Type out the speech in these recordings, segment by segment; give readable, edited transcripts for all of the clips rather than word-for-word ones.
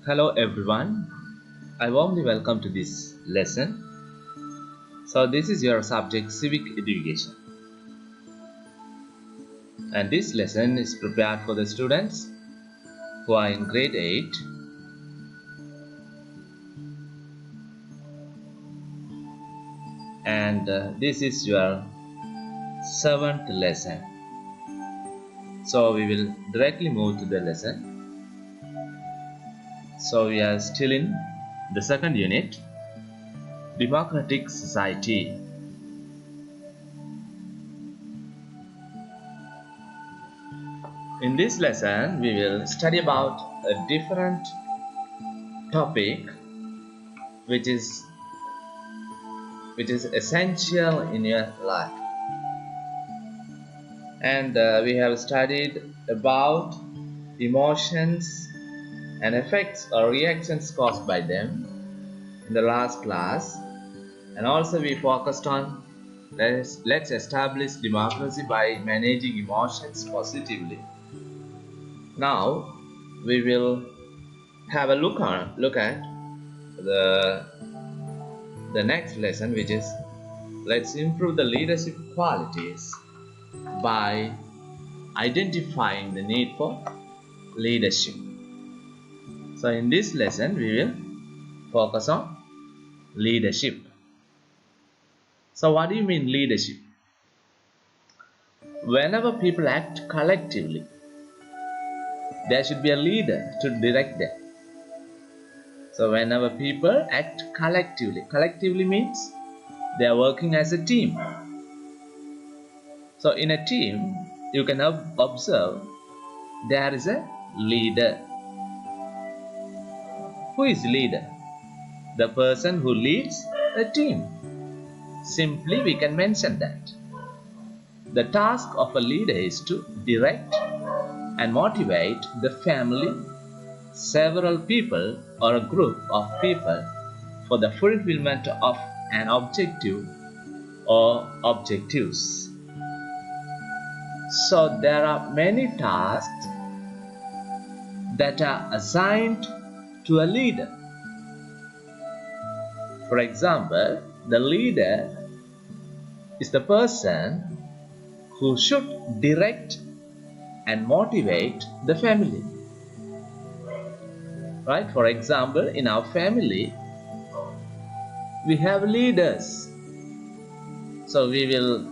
Hello everyone, I warmly welcome to this lesson. So this is your subject Civic Education, and this lesson is prepared for the students who are in grade 8 and this is your 7th lesson. So we will directly move to the lesson. So we are still in the second unit, Democratic Society. In this lesson, we will study about a different topic which is essential in your life. And we have studied about emotions and effects or reactions caused by them in the last class. And also we focused on let's establish democracy by managing emotions positively. Now we will have a look at the next lesson, which is let's improve the leadership qualities by identifying the need for leadership. So in this lesson we will focus on leadership. So what do you mean leadership? Whenever people act collectively, there should be a leader to direct them. So whenever people act collectively means they are working as a team. So in a team, you can observe there is a leader. Who is leader? The person who leads a team. Simply we can mention that. The task of a leader is to direct and motivate the family, several people or a group of people for the fulfillment of an objective or objectives. So there are many tasks that are assigned to a leader. For example, the leader is the person who should direct and motivate the family. Right? For example, in our family, we have leaders. So we will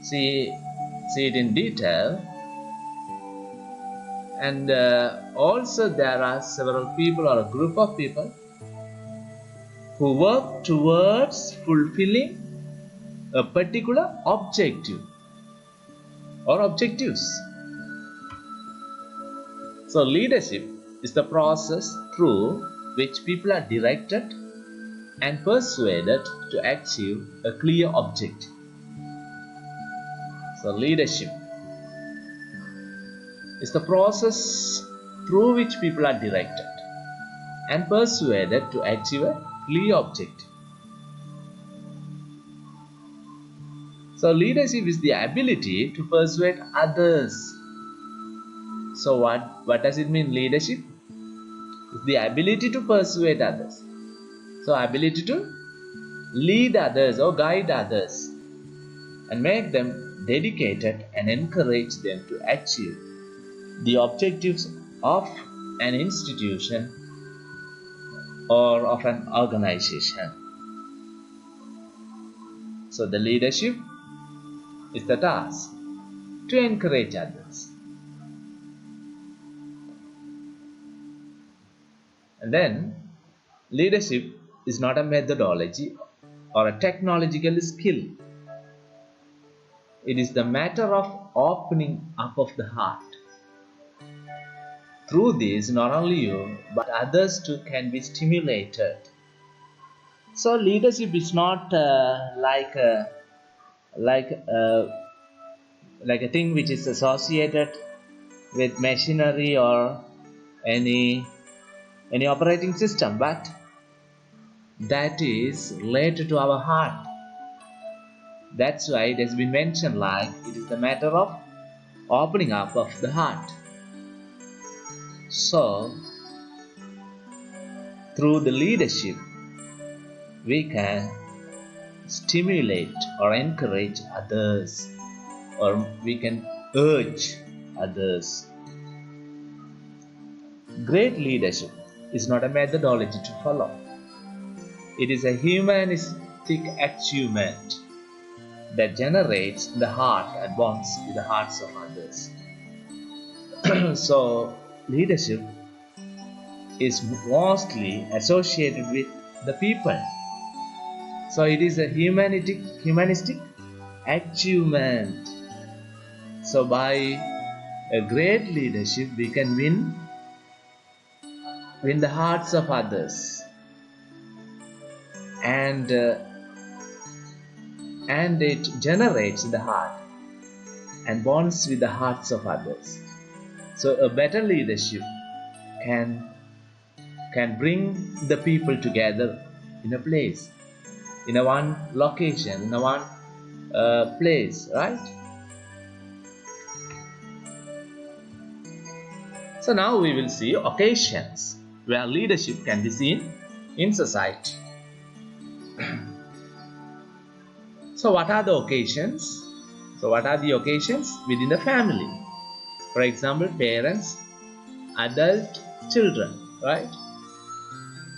see it in detail. And also there are several people or a group of people who work towards fulfilling a particular objective or objectives. So leadership is the process through which people are directed and persuaded to achieve a clear objective. So leadership is the process through which people are directed and persuaded to achieve a clear objective. So leadership is the ability to persuade others. So what does it mean, leadership? It's the ability to persuade others. So ability to lead others or guide others and make them dedicated and encourage them to achieve the objectives of an institution or of an organization. So the leadership is the task to encourage others. And then leadership is not a methodology or a technological skill. It is the matter of opening up of the heart. Through this, not only you, but others too can be stimulated. So leadership is not like a thing which is associated with machinery or any operating system, but that is related to our heart. That's why it has been mentioned like it is the matter of opening up of the heart. So through the leadership, we can stimulate or encourage others, or we can urge others. Great leadership is not a methodology to follow. It is a humanistic achievement that generates the heart and bonds with the hearts of others. So, leadership is mostly associated with the people. So, it is a humanistic achievement. So, by a great leadership, we can win the hearts of others, and it generates the heart and bonds with the hearts of others. So a better leadership can bring the people together in a place, in a one location, in a one place, right? So now we will see occasions where leadership can be seen in society. So what are the occasions? So what are the occasions within the family? For example, parents, adult, children, right?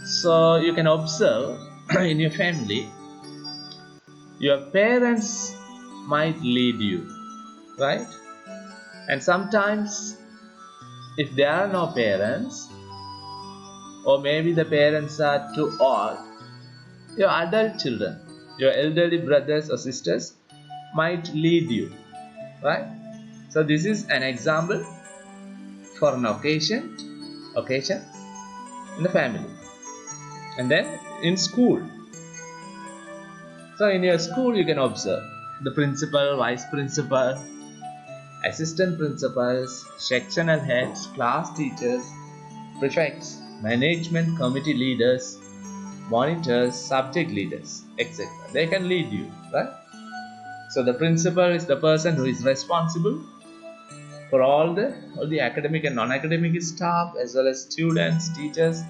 So you can observe in your family, your parents might lead you, right? And sometimes if there are no parents, or maybe the parents are too old, your adult children, your elderly brothers or sisters might lead you, right? So this is an example for an occasion in the family. And then in school, so in your school you can observe the principal, vice principal, assistant principals, sectional heads, class teachers, prefects, management committee leaders, monitors, subject leaders, etc. They can lead you, right? So the principal is the person who is responsible for all the academic and non-academic staff, as well as students, teachers,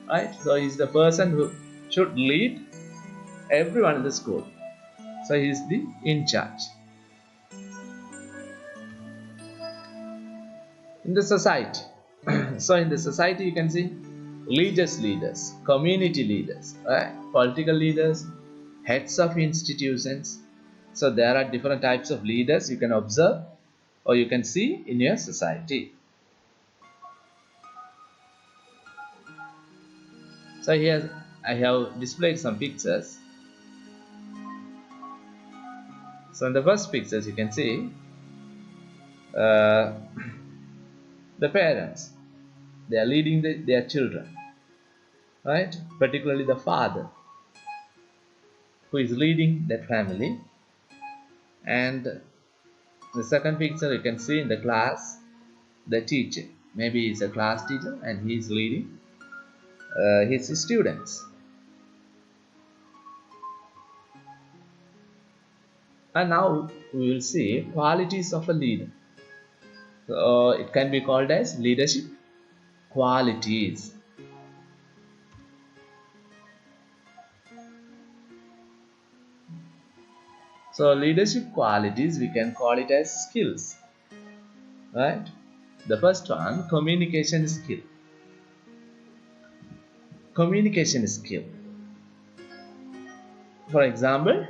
right? So he is the person who should lead everyone in the school. So he is the in charge. In the society, so in the society you can see religious leaders, community leaders, right? Political leaders, heads of institutions. So there are different types of leaders you can observe or you can see in your society. So here I have displayed some pictures. So in the first pictures you can see the parents, they are leading their children, right? Particularly the father who is leading that family. And the second picture you can see in the class, the teacher, maybe he's a class teacher and he is leading his students. And now we will see qualities of a leader. So it can be called as leadership qualities. So leadership qualities, we can call it as skills, right? The first one, communication skill. Communication skill. For example,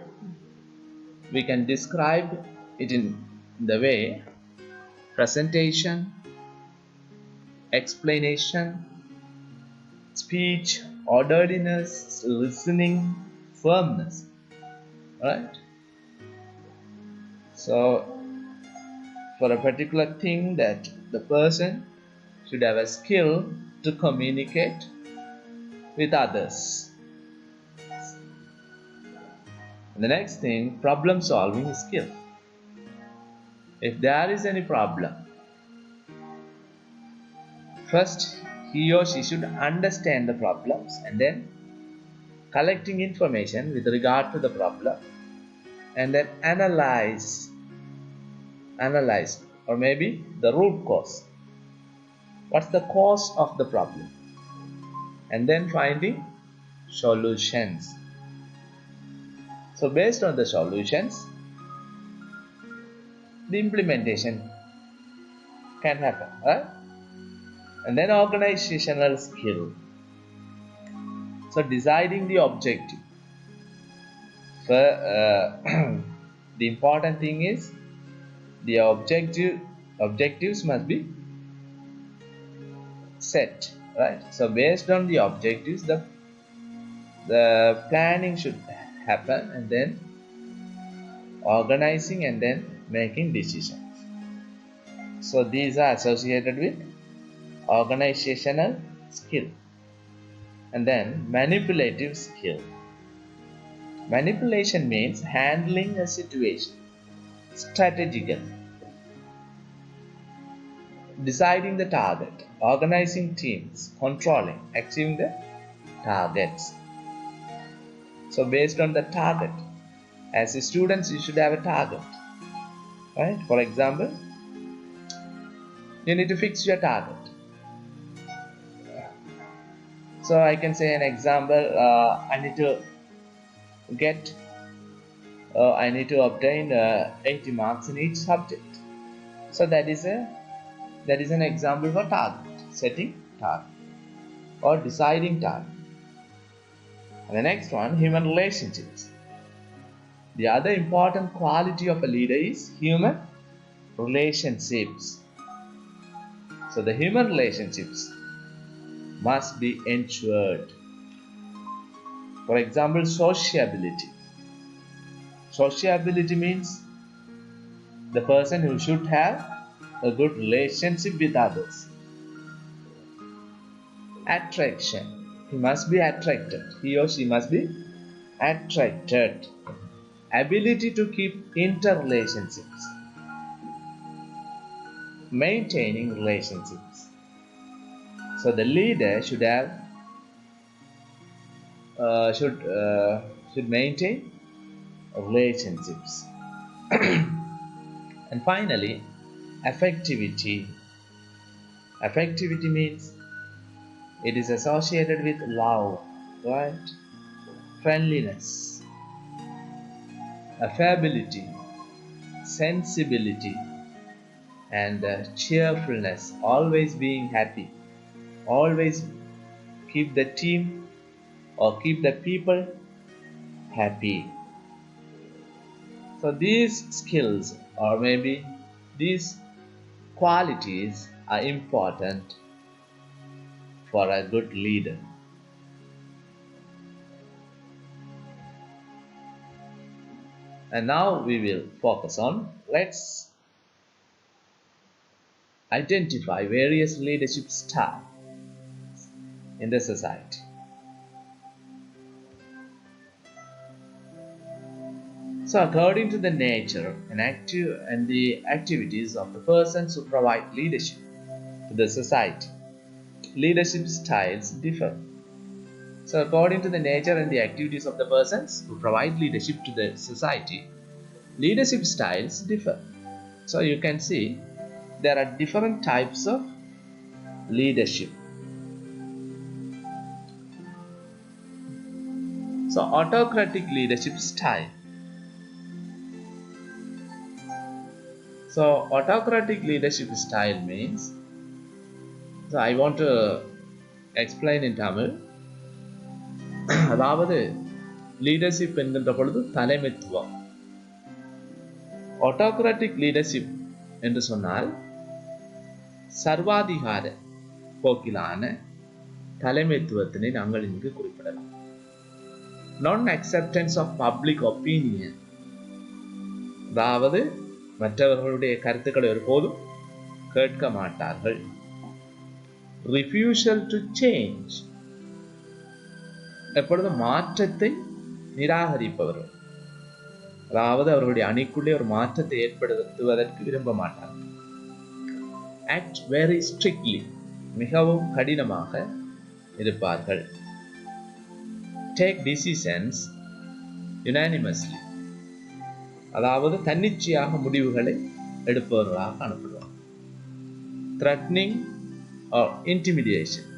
we can describe it in the way presentation, explanation, speech, orderliness, listening, firmness, right? So for a particular thing, that the person should have a skill to communicate with others. And the next thing, problem solving skill. If there is any problem, first he or she should understand the problems and then collecting information with regard to the problem and then analyze or maybe the root cause. What's the cause of the problem? and then finding solutions. So based on the solutions, the implementation can happen, right? And then organizational skill. So deciding the objective. The important thing is the objectives must be set, right? So based on the objectives, the planning should happen, and then organizing, and then making decisions. So these are associated with organizational skill. And then manipulative skill. Manipulation means handling a situation strategically, deciding the target, organizing teams, controlling, achieving the targets. So based on the target, as students you should have a target, right? For example, you need to fix your target. So I can say an example, I need to obtain 80 marks in each subject. So that is an example for target, setting target or deciding target. And the next one, human relationships. The other important quality of a leader is human relationships. So the human relationships must be ensured. For example, sociability. Sociability means the person who should have a good relationship with others. Attraction. He must be attracted. He or she must be attracted. Ability to keep interrelationships. Maintaining relationships. So the leader should maintain relationships. And finally, affectivity. Affectivity means it is associated with love, right? Friendliness, affability, sensibility, and cheerfulness. Always being happy. Always keep the team or keep the people happy. So these skills, or maybe these qualities, are important for a good leader. And now we will focus on, let's identify various leadership styles in the society. So according to the nature and the activities of the persons who provide leadership to the society, leadership styles differ. So according to the nature and the activities of the persons who provide leadership to the society, leadership styles differ. So you can see there are different types of leadership. So autocratic leadership style. So autocratic leadership style means, so I want to explain in Tamil. அதாவது leadership என்கின்ற பொழுது தலைமைத்துவம். Autocratic leadership என்று சொன்னால் சர்வாதிகார போக்கிலான தலைமைத்துவத்தினை நாங்கள் இங்கு குறிப்பிடலாம். நான் அக்செப்டன்ஸ் ஆஃப் பப்ளிக் ஒப்பீனியன், அதாவது மற்றவர்களுடைய கருத்துக்களை ஒருபோதும் கேட்க மாட்டார்கள். ரிஃப்யூசல் டு சேஞ்ச், எப்பொழுதும் மாற்றத்தை நிராகரிப்பவர்கள், அதாவது அவர்களுடைய அணிக்குள்ளே ஒரு மாற்றத்தை ஏற்படுத்துவதற்கு விரும்ப மாட்டார்கள். ஆக்ட் வெரி ஸ்ட்ரிக்ட்லி, மிகவும் கடினமாக இருப்பார்கள். டேக் டிசிஷன்ஸ் யுனானிமஸ்லி, அதாவது தன்னிச்சையாக முடிவுகளை எடுப்பவர்களாக காணப்படுவார். த்ரெட்னிங் ஆர் இன்டிமிடியேஷன்,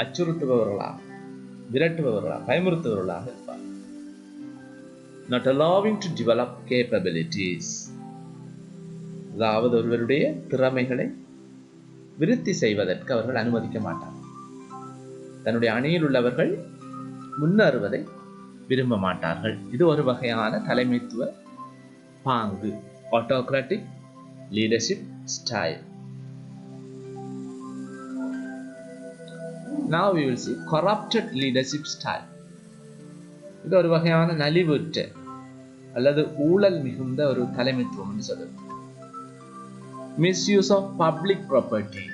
அச்சுறுத்துபவர்களாக, விரட்டுபவர்களாக, பயமுறுத்துபவர்களாக இருப்பார். Not allowing to develop capabilities. அதாவது ஒருவருடைய திறமைகளை விருத்தி செய்வதற்கு அவர்கள் அனுமதிக்க மாட்டார். தன்னுடைய அணியில் உள்ளவர்கள் முன்னேறுவதை விரும்ப மாட்டார்கள். இது ஒரு வகையான தலைமைத்துவ பாங்கு, autocratic leadership style. Now we will see corrupted leadership style. இது ஒரு வகையான நலிவுற்ற அல்லது ஊழல் மிகுந்த ஒரு தலைமைத்துவம் என்று சொல்லுது. Misuse of public property.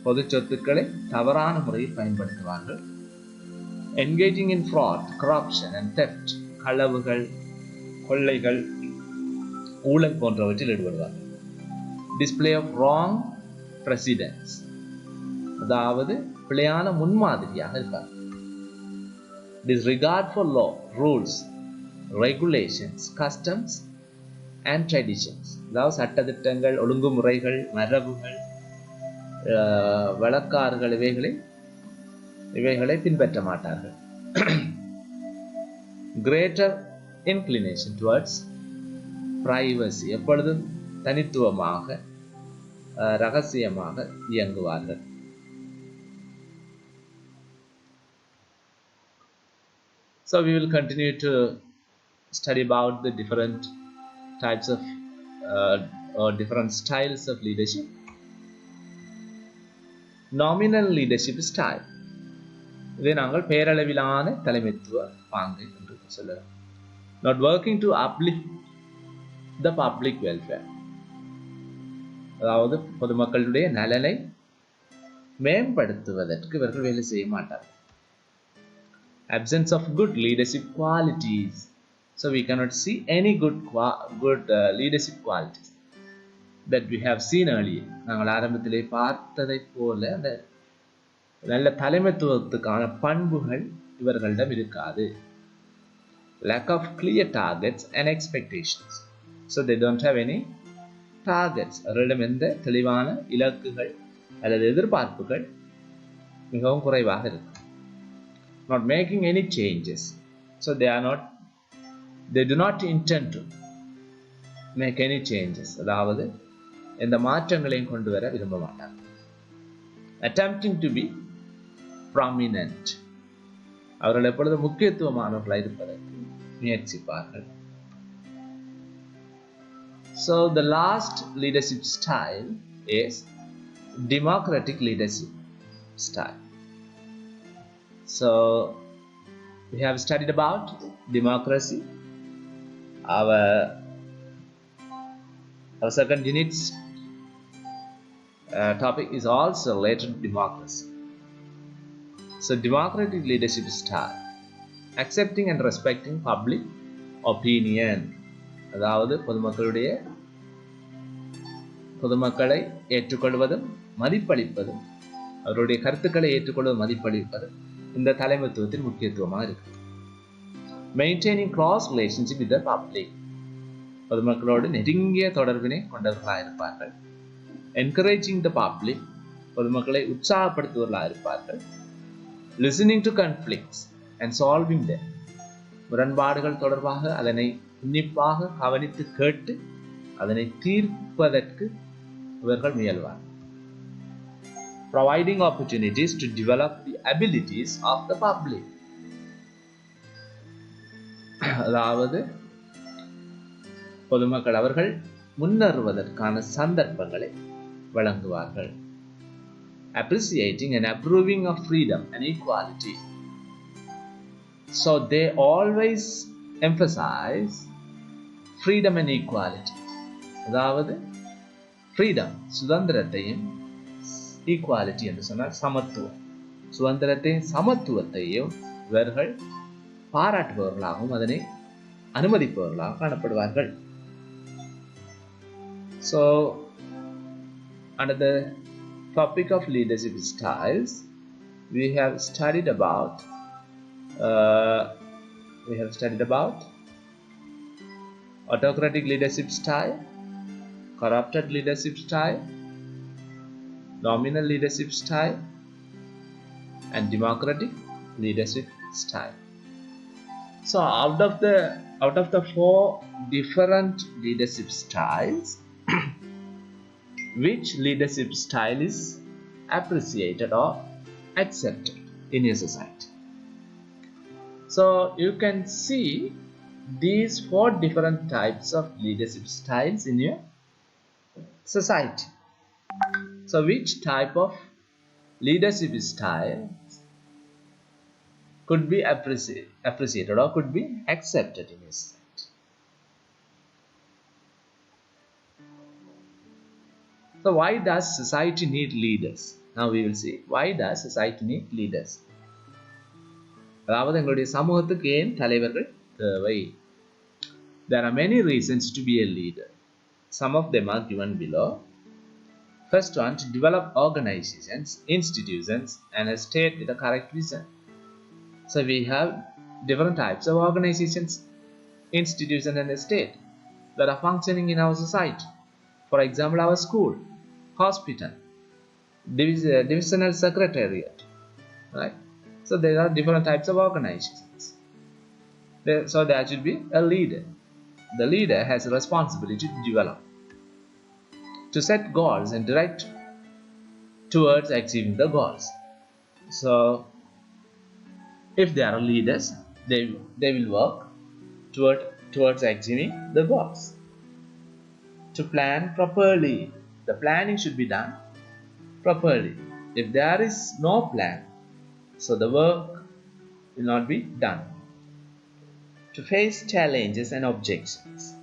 பொது சொத்துக்களை தவறான முறையில் பயன்படுத்துவார்கள். Engaging in fraud, corruption and theft. களவுகள், கொள்ளைகள், ஊழல் போன்றவற்றில் ஈடுபடுவார்கள். Display of wrong precedents. அதாவது பிழையான முன்மாதிரியாக இருப்பார். Disregard for law, rules, regulations, customs and traditions. அதாவது சட்டதிட்டங்கள், ஒழுங்குமுறைகள், மரபுகள், வழக்காறுகள் இவைகளை பின்பற்ற மாட்டார்கள். Greater inclination towards privacy. எப்பொழுதும் தனித்துவமாக, ரகசியமாக இயங்குவார்கள். So we will continue to study about the different types of or different styles of leadership. Nominal leadership style. இதை நாங்கள் பெயரளவிலான தலைமைத்துவ பாங்கு என்று சொல்லலாம். Not working to uplift the public welfare. அதாவது பொதுமக்களுடைய நலனை மேம்படுத்துவதற்கு இவர்கள் வேலை செய்ய மாட்டார்கள். Absence of good leadership qualities. So we cannot see any good leadership qualities that we have seen earlier. நாங்கள் ஆரம்பத்திலே பார்த்ததை போல அந்த நல்ல தலைமைத்துவத்துக்கான பண்புகள் இவர்களிடம் இருக்காது. Lack of clear targets and expectations. So they don't have any targets. அவர்களிடம் எந்த தெளிவான இலக்குகள் அல்லது எதிர்பார்ப்புகள் மிகவும் குறைவாக இருக்கு. Not making any changes. So they do not intend to make any changes. அதாவது எந்த மாற்றங்களையும் கொண்டு வர விரும்ப மாட்டார்கள். Attempting to be prominent. அவர்கள் எப்பொழுது முக்கியத்துவமானவர்களாக இருப்பதற்கு முயற்சிப்பார்கள். So the last leadership style is democratic leadership style. So we have studied about democracy. Our second unit's topic is also related to democracy. So democratic leadership style, accepting and respecting public opinion. அதாவது பொதுமக்களை ஏற்றுக்கொள்வதும் மதிப்பளிப்பதும், அவருடைய கருத்துக்களை ஏற்றுக்கொள்வதும் மதிப்பளிப்பதும் இந்த தலைமைத்துவத்தின் முக்கியத்துவமாக இருக்கு. Maintaining close relationship with the public. பொதுமக்களோடு நெருங்கிய தொடர்பினை கொண்டவர்களாக இருப்பார்கள். Encouraging the public. பொதுமக்களை உற்சாகப்படுத்துவர்களாக இருப்பார்கள். Listening to conflicts and solving them. முரண்பாடுகள் தொடர்பாக அதனை உன்னிப்பாக கவனித்து கேட்டு அதனை தீர்ப்பதற்கு இவர்கள் முயல்வார். Providing opportunities to develop the abilities of the public. அதாவது பொதுமக்கள் அவர்கள் முன்னேறுவதற்கான சந்தர்ப்பங்களை வழங்குவார்கள். Appreciating and approving of freedom and equality. So they always emphasize freedom and equality. அதாவது freedom, சுதந்திரத்தையும், equality என்று சொன்னால் சமத்துவம், சுதந்திரத்தையும் சமத்துவத்தையும் இவர்கள் பாராட்டுபவர்களாகவும் அதனை அனுமதிப்பவர்களாக காணப்படுவார்கள். So under the topic of leadership styles, we have studied about autocratic leadership style, corrupted leadership style, nominal leadership style, and democratic leadership style. So out of the four different leadership styles, which leadership style is appreciated or accepted in a society? So you can see these four different types of leadership styles in your society. So which type of leadership style could be appreciated or could be accepted in a society? So why does society need leaders? Now we will see. Why does society need leaders? அதாவது எங்களுடைய சமூகத்துக்கு ஏன் தலைவர்கள் தேவை? There are many reasons to be a leader. Some of them are given below. First one, to develop organizations, institutions, and a state with a correct vision. So we have different types of organizations, institutions, and a state that are functioning in our society. For example, our school, hospital, divisional secretariat, right? So there are different types of organizations. So there should be a leader. The leader has a responsibility to develop, to set goals and direct towards achieving the goals. So if there are leaders, they will work towards achieving the goals. To plan properly, the planning should be done properly. If there is no plan, so the work will not be done. To face challenges and objections.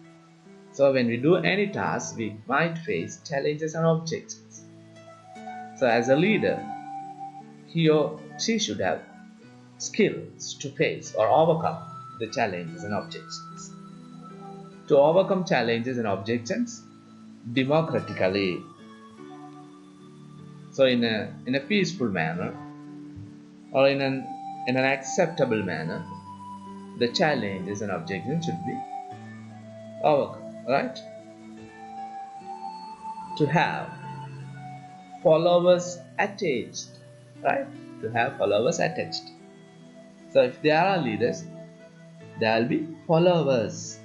So when we do any task, we might face challenges and objections. So as a leader, he or she should have skills to face or overcome the challenges and objections. To overcome challenges and objections democratically. So in a peaceful manner or in an acceptable manner, the challenges and objections should be overcome, right? To have followers attached, right? To have followers attached. So if there are leaders, there will be followers.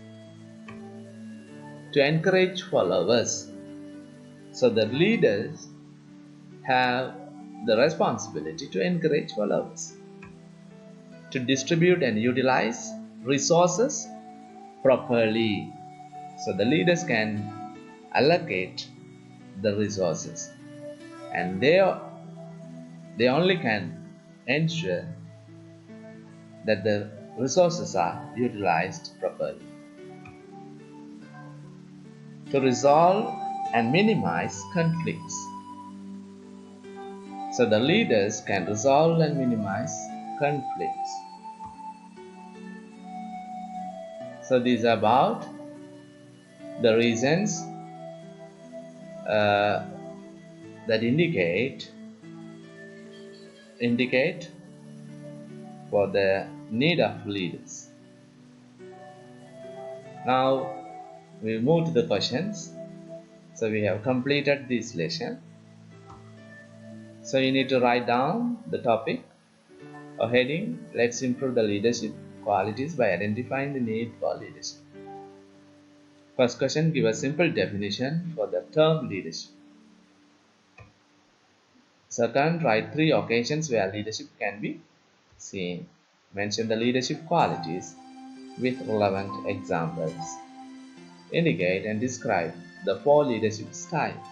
To encourage followers. So the leaders have the responsibility to encourage followers. To distribute and utilize resources properly. So the leaders can allocate the resources, and they only can ensure that the resources are utilized properly. To resolve and minimize conflicts. So the leaders can resolve and minimize conflicts. So these are about the reasons that indicate for the need of leaders. Now we move to the questions. So we have completed this lesson. So you need to write down the topic or heading. Let's improve the leadership qualities by identifying the need for leadership. First question, give a simple definition for the term leadership. Second, write 3 occasions where leadership can be seen. Mention the leadership qualities with relevant examples. Indicate and describe the 4 leadership styles.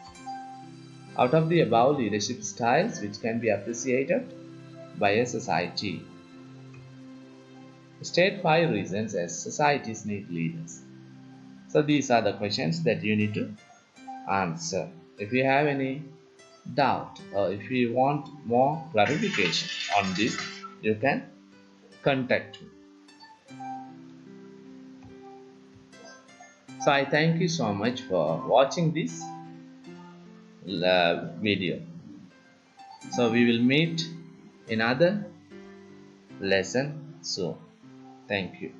Out of the above leadership styles, which can be appreciated by a society? State 5 reasons as societies need leaders. So these are the questions that you need to answer. If you have any doubt or if you want more clarification on this, you can contact me. So I thank you so much for watching this video. So we will meet in another lesson soon. Thank you.